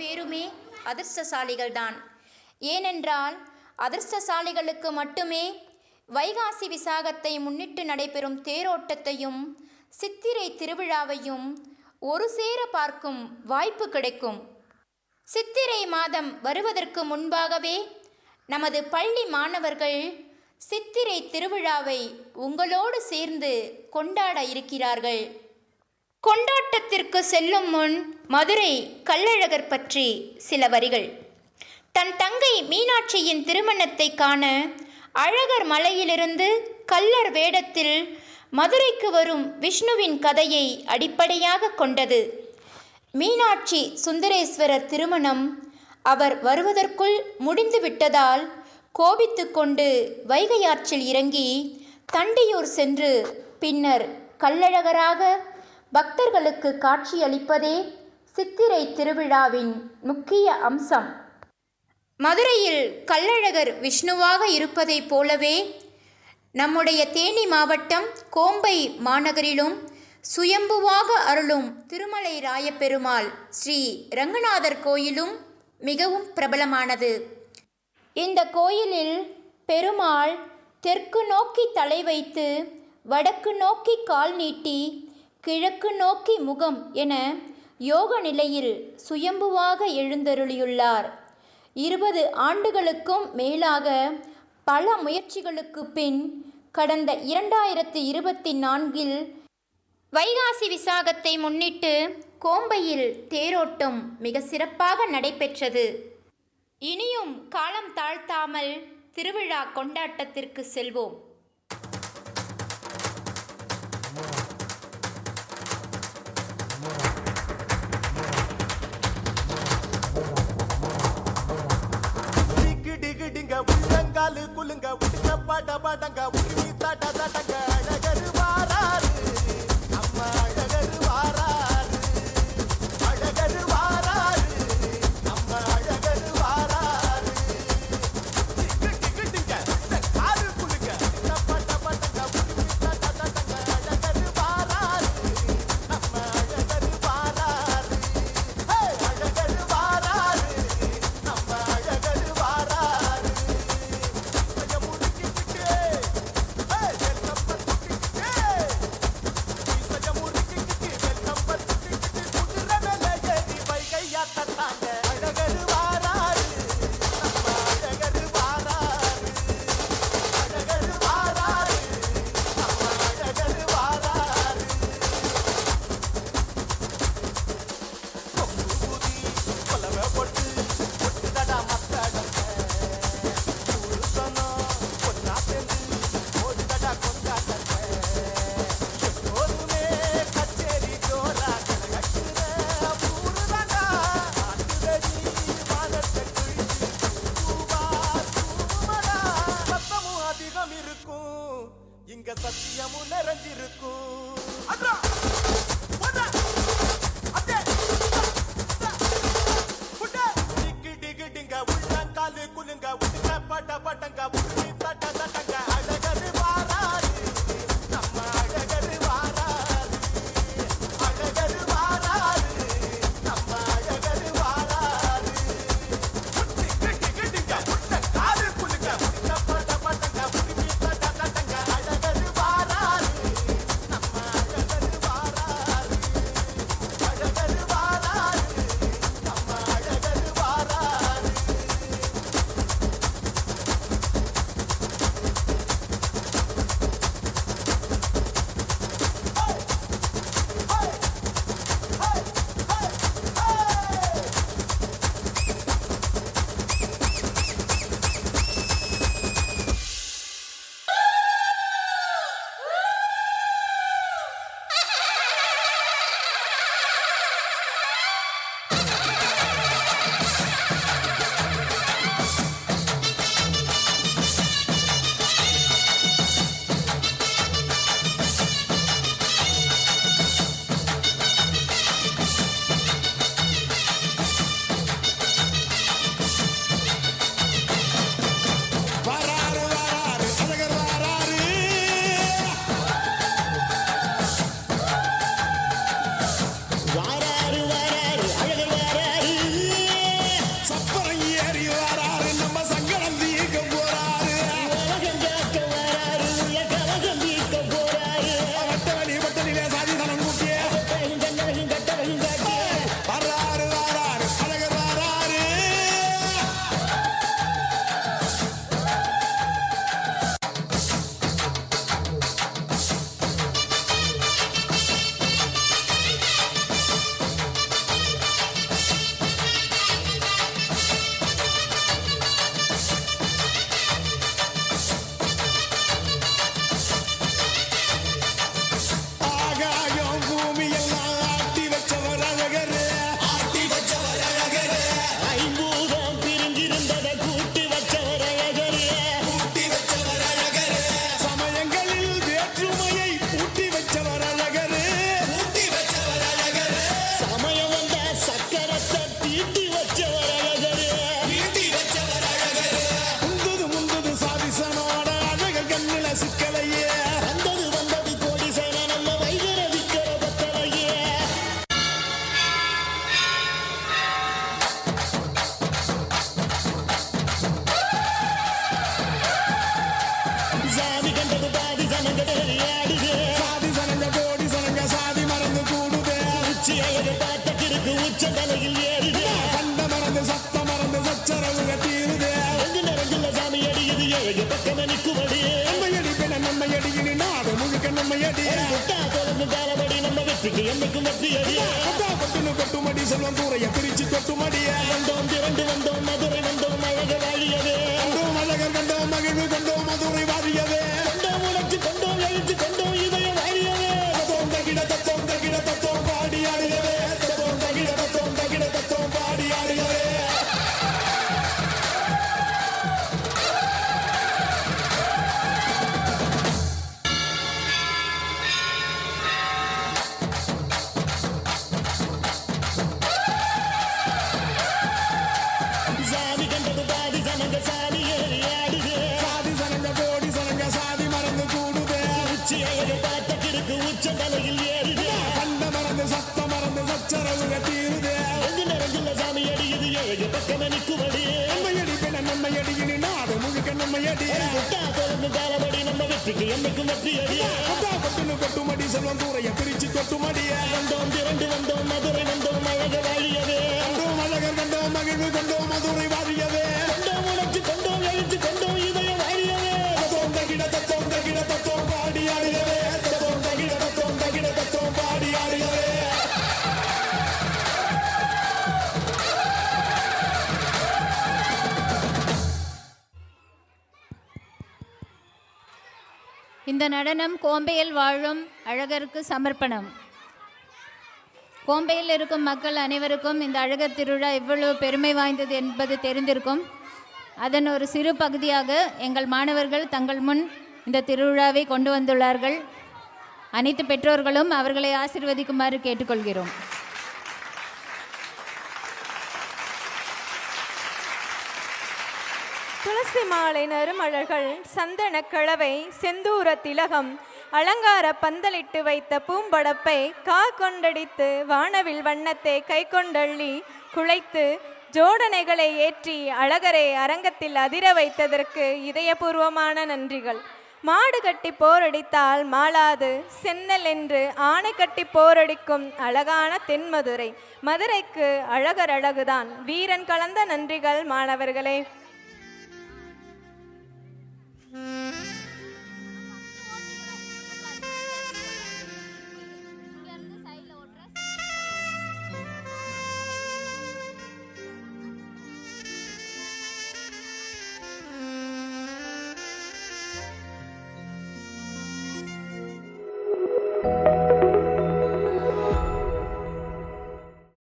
பேருமே அதிர்ஷ்டசாலிகள்தான். ஏனென்றால் அதிர்ஷ்டசாலிகளுக்கு மட்டுமே வைகாசி விசாகத்தை முன்னிட்டு நடைபெறும் தேரோட்டத்தையும் சித்திரை திருவிழாவையும் ஒரு சேர பார்க்கும் வாய்ப்பு கிடைக்கும். சித்திரை மாதம் வருவதற்கு முன்பாகவே நமது பள்ளி மாணவர்கள் சித்திரை திருவிழாவை உங்களோடு சேர்ந்து கொண்டாட இருக்கிறார்கள். கொண்டாட்டத்திற்கு செல்லும் முன் மதுரை கள்ளழகர் பற்றி சில வரிகள். தன் தங்கை மீனாட்சியின் திருமணத்தை காண அழகர் மலையிலிருந்து கள்ளர் வேடத்தில் மதுரைக்கு வரும் விஷ்ணுவின் கதையை அடிப்படையாக கொண்டது. மீனாட்சி சுந்தரேஸ்வரர் திருமணம் அவர் வருவதற்குள் முடிந்துவிட்டதால் கோபித்து கொண்டு வைகை ஆற்றில் இறங்கி தண்டியூர் சென்று பின்னர் கள்ளழகராக பக்தர்களுக்கு காட்சியளிப்பதே சித்திரை திருவிழாவின் முக்கிய அம்சம். மதுரையில் கள்ளழகர் விஷ்ணுவாக இருப்பதைப் போலவே நம்முடைய தேனி மாவட்டம் கோம்பை மாநகரிலும் சுயம்புவாக அருளும் திருமலை ராயப்பெருமாள் ஸ்ரீ ரங்கநாதர் கோயிலும் மிகவும் பிரபலமானது. இந்த கோயிலில் பெருமாள் தெற்கு நோக்கி தலை வைத்து வடக்கு நோக்கி கால் நீட்டி கிழக்கு நோக்கி முகம் என யோக நிலையில் சுயம்புவாக எழுந்தருளியுள்ளார். 20 ஆண்டுகளுக்கும் மேலாக பல முயற்சிகளுக்கு பின் கடந்த 2024 வைகாசி விசாகத்தை முன்னிட்டு கோம்பையில் தேரோட்டம் மிக சிறப்பாக நடைபெற்றது. இனியும் காலம் தாழ்த்தாமல் திருவிழா கொண்டாட்டத்திற்கு செல்வோம். உள்ளங்காலு குலுங்க உடுக்க பாட பாடங்க உருவி தாட்ட தாட்டங்க அழகர் வாராரு நம்ம அழகர் வாராரு அழகர் வாராரு நம்ம அழகர் வாராரு காலு குலுங்க பாட பாடங்க உருவி தாட்ட தாட்டங்க அழகர் வாராரு நம்ம அழகர் வாராரு அழகர் வாராரு நம்ம அழகர் வாராரு இங்க சத்தியமும் நிறைஞ்சிருக்கும். உள்ளங்காலு குலுங்க உடுக்க பட்ட பட்டங்க உருவி தட்ட தட்டங்க அழகர் வாராரு நம்ம அழகர் வாராரு அழகர் வாராரு நம்ம அழகர் வாராரு காலு குலுங்க உடுக்க பட்ட பட்டங்க உருவி தட்ட தட்டங்க அழகர் வாராரு நம்ம அழகர் வாராரு. நன்மையடி தாளபடி நம்ம வெற்றிக்கு என்னைக்கும் வெற்றி அடிய கொட்டுன்னு கொட்டுமடி செல்வம் கூரைய பிரிச்சு கொட்டுமடிய வந்தோம் திரண்டு வந்தோம் மதுரை வந்தோம் அழக வாழியவே கண்டோம் அழகர் கண்டோம் மகிழ்வு கண்டோம் மதுரை வாரியவே கொண்டோம் உணர்ச்சி கொண்டோம் எழுச்சி கொண்டோம் இதய வாழியவே தத்தோம் தகிட தத்தோம் பாடி ஆடியவே தத்தோம் தகிட தத்தோம் பாடி ஆடியவே சாதி கண்டது பாதி சனங்க சாதி ஏறி ஆடுதே சாதி சனங்க கோடி சனங்க சாதி மறந்து கூடுதே உச்சி அழக பார்த்த கிறுக்கு உச்ச தலையில் ஏறுதே கண்ட மறந்து சத்த மறந்து சச்சரவுக தீருதே எங்கு நிறைஞ்சுள்ள சாமி அடியுது ஏழு பக்கமே நிற்குமடி நம்மையடி பின்ன நம்மையடி இனி நாடு முழுக்க நம்மையடி தாளபடி நம்ம வெற்றிக்கு என்னைக்கும் வெற்றி அடிய கொட்டுன்னு கொட்டுமடி செல்வம் கூரைய பிரிச்சு கொட்டுமடிய வந்தோம் திரண்டு வந்தோம் மதுரை வந்தோம் அழக வாழியவே கண்டோம் அழகர் கண்டோம் மகிழ்வு கண்டோம் மதுரை வாரியவே கொண்டோம் உணர்ச்சி கொண்டோம் எழுச்சி கொண்டோம் இதய வாழியவே தத்தோம் தகிட தத்தோம் பாடி ஆடியவே தத்தோம் தகிட தத்தோம் பாடி ஆடியவே இந்த நடனம் கோம்பையில் வாழும் அழகருக்கு சமர்ப்பணம். கோம்பையில் இருக்கும் மக்கள் அனைவருக்கும் இந்த அழகர் திருவிழா எவ்வளவு பெருமை வாய்ந்தது என்பது தெரிந்திருக்கும். அதன் ஒரு சிறு பகுதியாக எங்கள் மாணவர்கள் தங்கள் முன் இந்த திருவிழாவை கொண்டு வந்துள்ளார்கள். அனைத்து பெற்றோர்களும் அவர்களை ஆசீர்வதிக்குமாறு கேட்டுக்கொள்கிறோம். துளசி மாலை நறுமலர்கள் சந்தன கிழவை செந்தூர திலகம் அலங்கார பந்தலிட்டு வைத்த பூம்படப்பை கொண்டடித்து வானவில் வண்ணத்தை கை கொண்டள்ளி குழைத்து ஜோடனைகளை ஏற்றி அழகரை அரங்கத்தில் அதிர வைத்ததற்கு இதயபூர்வமான நன்றிகள். மாடு கட்டி போரடித்தால் மாளாது சென்னல் என்று ஆணை கட்டி போரடிக்கும் அழகான தென்மதுரை. மதுரைக்கு அழகர் அழகுதான். வீரன் கலந்த நன்றிகள் மாணவர்களே.